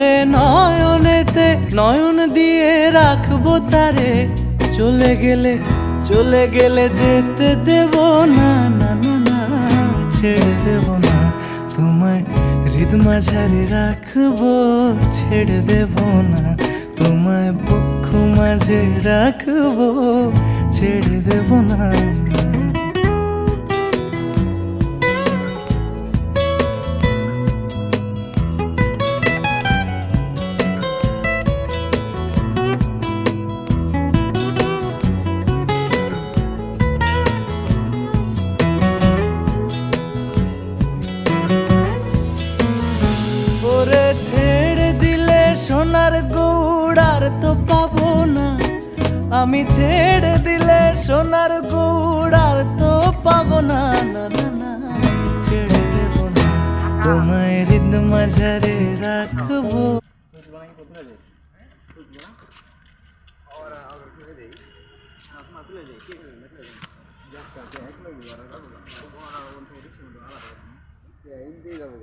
নয়নেতে নয়ন দিয়ে রাখবো তারে, চলে গেলে যেতে দেব না, না না না ছেড়ে দেব না তোমায়, হৃদ মাঝারে রাখবো ছেড়ে দেব না তোমায়, বক্ষ মাঝে রাখবো ছেড়ে দেব না। ওরে ছেড়ে দিলে সোনার গৌড় আর তো পাবো না, আমি ছেড়ে দিলে সোনার গৌড় আর তো পাবো না, না না না ছেড়ে দেব না তোমায়, হৃদ মাঝারে রাখবো। যাবো